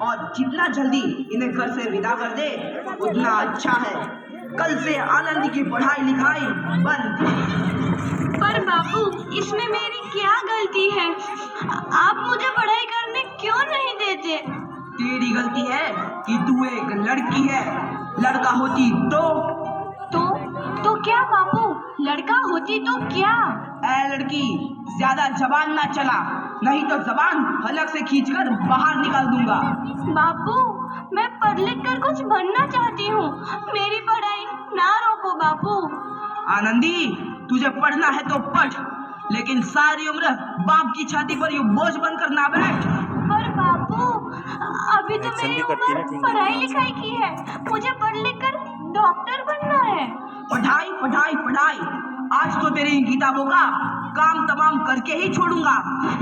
और जितना जल्दी इन्हें घर से विदा कर दे उतना अच्छा है। कल से आनंदी की पढ़ाई लिखाई बंद। पर बापू, इसमें मेरी क्या गलती है? आप मुझे पढ़ाई करने क्यों नहीं देते? तेरी गलती है कि तू एक लड़की है। लड़का होती तो क्या बापू? लड़का होती तो क्या? ऐ लड़की, ज्यादा जबान ना चला, नहीं तो जबान हलक से खींचकर बाहर निकाल दूंगा। बापू, मैं पढ़ लिख कर कुछ बनना चाहती हूँ। मेरी पढ़ाई ना रोको बापू। आनंदी, तुझे पढ़ना है तो पढ़, लेकिन सारी उम्र बाप की छाती पर यूं बोझ बनकर ना बैठ। पर बापू, अभी तो मेरी उम्र पढ़ाई लिखाई की है। मुझे पढ़ लिख कर डॉक्टर बनना है। पढ़ाई पढ़ाई पढ़ाई, आज तो तेरी इन किताबों का काम तमाम करके ही छोड़ूंगा।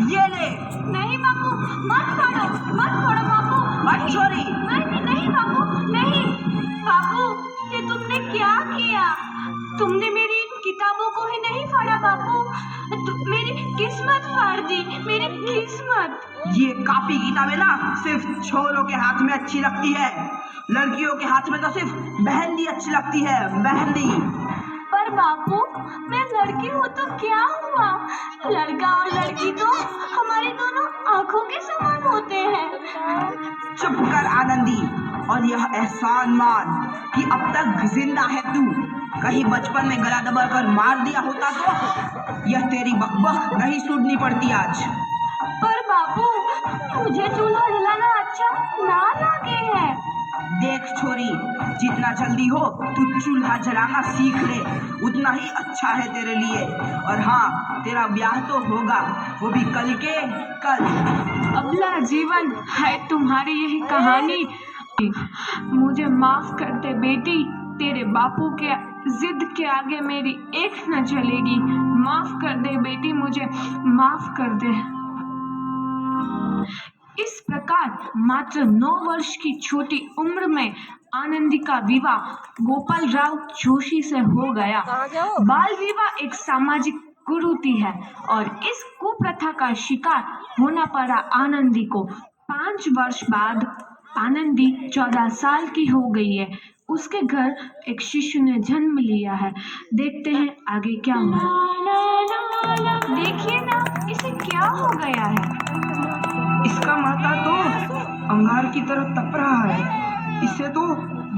ये ले। नहीं बापू, मत छोड़ो बापू। मत छोड़ी। नहीं बापू, नहीं। बापू, ये तुमने क्या किया? तुमने मेरी इन किताबों को ही नहीं फाड़ा बापू, मेरी किस्मत फाड़ दी, मेरी किस्मत। ये कॉपी किताबें ना सिर्फ छोरों के हाथ में अच्छी लगती है, लड़कियों के हाथ में तो सिर्फ मेहंदी अच्छी लगती है, मेहंदी। पर बापू, मैं लड़की हूँ तो क्या हुआ? लड़का और लड़की तो हमारी दोनों आंखों के समान होते हैं। चुप कर आनंदी, और यह एहसान मान कि अब तक जिंदा है तू। कहीं बचपन में गला दबाकर मार दिया होता तो यह तेरी बकबक नहीं सुननी पड़ती आज। पर बापू, मुझे चूल्हा जलाना अच्छा ना लगे है। देख छोरी, जितना जल्दी हो तू चूल्हा जलाना सीख ले, उतना ही अच्छा है तेरे लिए। और हाँ, तेरा ब्याह तो होगा, वो भी कल के कल। अगला जीवन है तुम्हारी यही कहानी। मुझे माफ कर दे बेटी, तेरे बापू के जिद के आगे मेरी एक न चलेगी। माफ कर दे बेटी, मुझे माफ कर दे। इस प्रकार मात्र 9 वर्ष की छोटी उम्र में आनंदी का विवाह गोपाल राव जोशी से हो गया। बाल विवाह एक सामाजिक कुरीति है और इस कुप्रथा का शिकार होना पड़ा आनंदी को। 5 वर्ष बाद आनंदी 14 साल की हो गई है। उसके घर एक शिशु ने जन्म लिया है। देखते हैं आगे क्या हुआ। देखिए ना, इसे क्या हो गया है? इसका माथा तो अंगार की तरह तप रहा है। इसे तो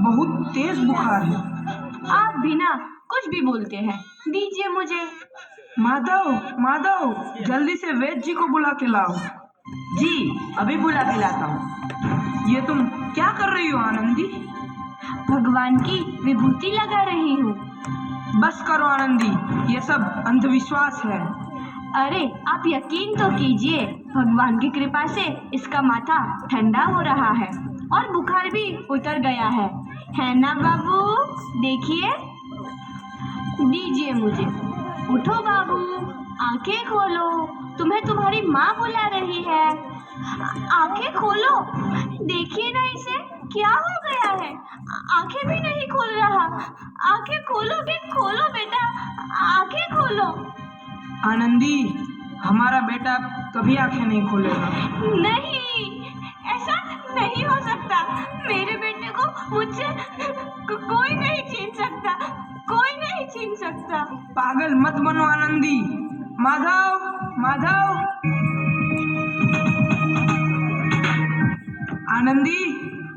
बहुत तेज बुखार है। आप बिना कुछ भी बोलते हैं, दीजिए मुझे। माधव, जल्दी से वैद्य जी को बुला के लाओ। जी, अभी बुला के लाता हूँ। ये तुम क्या कर रही हो आनंदी? भगवान की विभूति लगा रही हूँ। बस करो आनंदी, ये सब अंधविश्वास है। अरे आप यकीन तो कीजिए, भगवान की कृपा से इसका माथा ठंडा हो रहा है और बुखार भी उतर गया है ना बाबू? देखिए, दीजिए मुझे। उठो बाबू, आंखें खोलो, तुम्हें तुम्हारी माँ बुला रही है। आंखें खोलो, देखिए ना इसे क्या हो गया है। आंखें भी नहीं खोल रहा। आंखें खोलो बेटा, आंखें खोलो। आनंदी, हमारा बेटा कभी आंखें नहीं खोलेगा। नहीं, ऐसा नहीं हो सकता। मेरे बेटे को मुझसे कोई नहीं छीन सकता, कोई नहीं छीन सकता। पागल मत बनो आनंदी। माधव, आनंदी,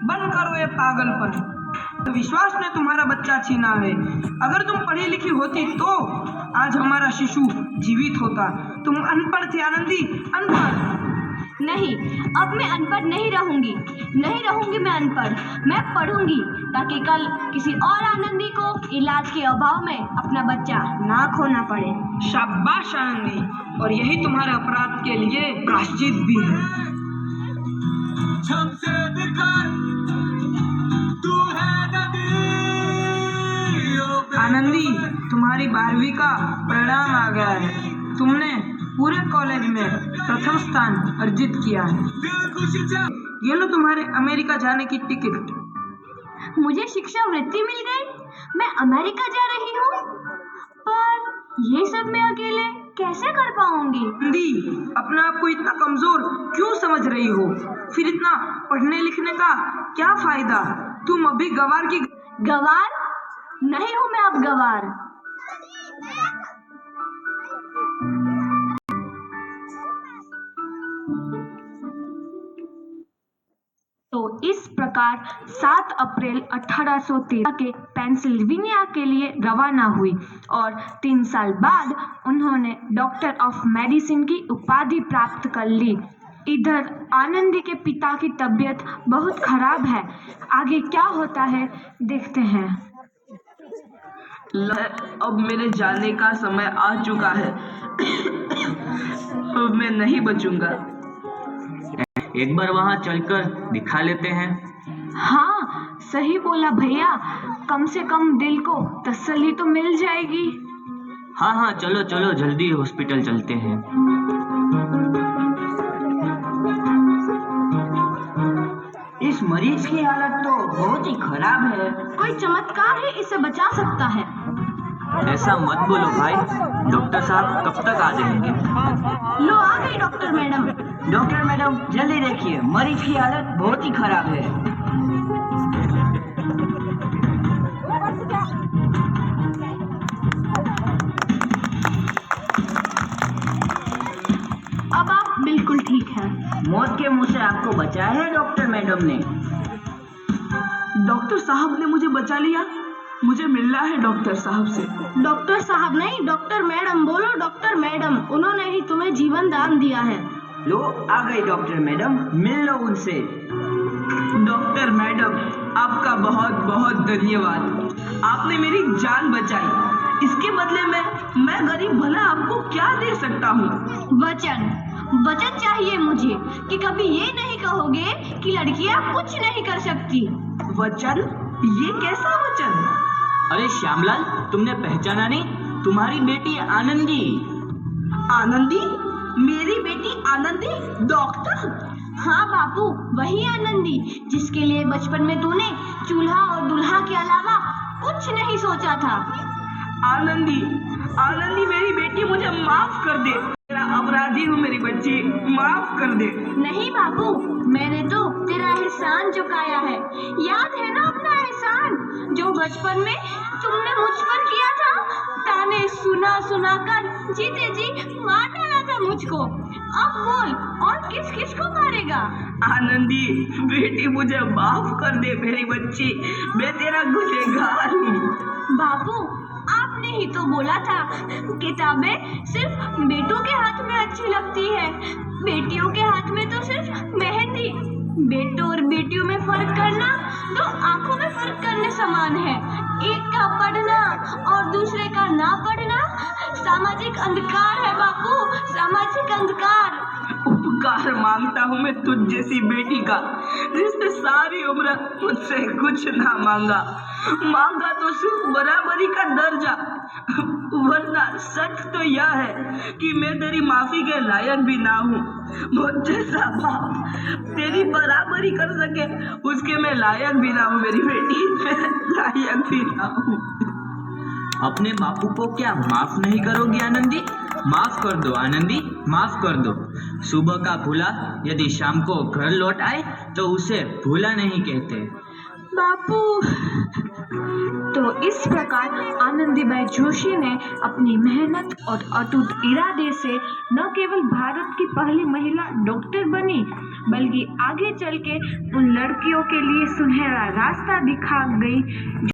बंद करो ये पागलपन। विश्वास ने तुम्हारा बच्चा छीना है। अगर तुम पढ़ी लिखी होती तो आज हमारा शिशु जीवित होता। तुम अनपढ़ थी आनंदी, अनपढ़। नहीं, अब मैं अनपढ़ नहीं रहूंगी मैं अनपढ़। मैं पढ़ूंगी ताकि कल किसी और आनंदी को इलाज के अभाव में अपना बच्चा ना खोना पड़े। शाबाश आनंदी, और यही तुम्हारे अपराध के लिए प्रायश्चित भी है। आनंदी, तुम्हारी 12वीं का परिणाम आ गया है। तुमने पूरे कॉलेज में प्रथम स्थान अर्जित किया है। ये लो तुम्हारे अमेरिका जाने की टिकट। मुझे शिक्षा वृत्ति मिल गई, मैं अमेरिका जा रही हूँ। पर ये सब मैं अकेले कैसे कर पाऊंगी? आनंदी, अपने आप को इतना कमजोर क्यों समझ रही हो? फिर इतना पढ़ने लिखने का क्या फायदा? तुम अभी गवार की गवार नहीं हूं मैं अब गवार। तो इस प्रकार 7 अप्रैल 1813 के पेंसिल्वेनिया के लिए रवाना हुई और 3 साल बाद उन्होंने डॉक्टर ऑफ मेडिसिन की उपाधि प्राप्त कर ली। इधर आनंदी के पिता की तबीयत बहुत खराब है। आगे क्या होता है देखते हैं। अब मेरे जाने का समय आ चुका है। अब मैं नहीं बचूंगा। एक बार वहां चलकर दिखा लेते हैं। हाँ सही बोला भैया, कम से कम दिल को तसल्ली तो मिल जाएगी। हाँ चलो चलो जल्दी हॉस्पिटल चलते हैं। इस मरीज की हालत तो बहुत ही खराब है। कोई चमत्कार ही इसे बचा सकता है। ऐसा मत बोलो भाई, डॉक्टर साहब कब तक आ जाएंगे? लो आ गई डॉक्टर मैडम। डॉक्टर मैडम जल्दी देखिए, मरीज की हालत बहुत ही खराब है। अब आप बिल्कुल ठीक हैं। मौत के मुंह से आपको बचाया है डॉक्टर मैडम ने। डॉक्टर साहब ने मुझे बचा लिया। मुझे मिलना है डॉक्टर साहब से। डॉक्टर साहब नहीं, डॉक्टर मैडम बोलो। डॉक्टर मैडम, उन्होंने ही तुम्हें जीवन दान दिया है। लो आ गई डॉक्टर मैडम, मिल लो उनसे। डॉक्टर मैडम आपका बहुत बहुत धन्यवाद। आपने मेरी जान बचाई। इसके बदले में मैं गरीब भला आपको क्या दे सकता हूँ? वचन चाहिए मुझे कि कभी ये नहीं कहोगे कि लड़कियां कुछ नहीं कर सकती। वचन? ये कैसा वचन? अरे श्यामलाल, तुमने पहचाना नहीं? तुम्हारी बेटी आनंदी। आनंदी? मेरी बेटी आनंदी? डॉक्टर? हाँ बापू, वही आनंदी जिसके लिए बचपन में तूने चूल्हा और दूल्हा के अलावा कुछ नहीं सोचा था। आनंदी, आनंदी मेरी बेटी, मुझे माफ कर दे। तेरा अपराधी हूँ मेरी बच्ची, माफ कर दे। नहीं बापू, मैंने तो तेरा एहसान चुकाया है। याद है ना अपना एहसान जो बचपन में तुमने मुझ पर किया था? ताने सुना सुना कर जीते जी मार डाला था मुझको। अब बोल, और किस किस को मारेगा? आनंदी बेटी, मुझे माफ कर दे मेरी बच्ची, मैं तेरा गुनहगार हूँ। बापू, आपने ही तो बोला था किताबें सिर्फ बेटों के हाथ में अच्छी लगती है, बेटियों के हाथ में तो सिर्फ मेहंदी। बेटों और बेटियों में फर्क करना तो आंखों में फर्क करने समान है। एक का पढ़ना और दूसरे का ना पढ़ना सामाजिक अंधकार है बापू, सामाजिक अंधकार। उपकार मांगता हूँ मैं तुझ जैसी बेटी का, जिसने सारी उम्र मुझसे कुछ ना मांगा तो सिर्फ बराबरी का दर्जा। वरना सच तो यह है कि मैं तेरी माफी के लायक भी ना हूँ। मुझ जैसा बाप तेरी बराबरी कर सके उसके मैं लायक भी ना हूँ मेरी बेटी, मैं लायक भी ना हूँ। अपने बापू को क्या माफ नहीं करोगी आनंदी? माफ कर दो आनंदी, माफ कर दो। सुबह का भूला यदि शाम को घर लौट आए तो उसे भूला नहीं कहते। बापू। तो इस प्रकार आनंदीबाई जोशी ने अपनी मेहनत और अटूट इरादे से न केवल भारत की पहली महिला डॉक्टर बनी, बल्कि आगे चल के उन लड़कियों के लिए सुनहरा रास्ता दिखा गई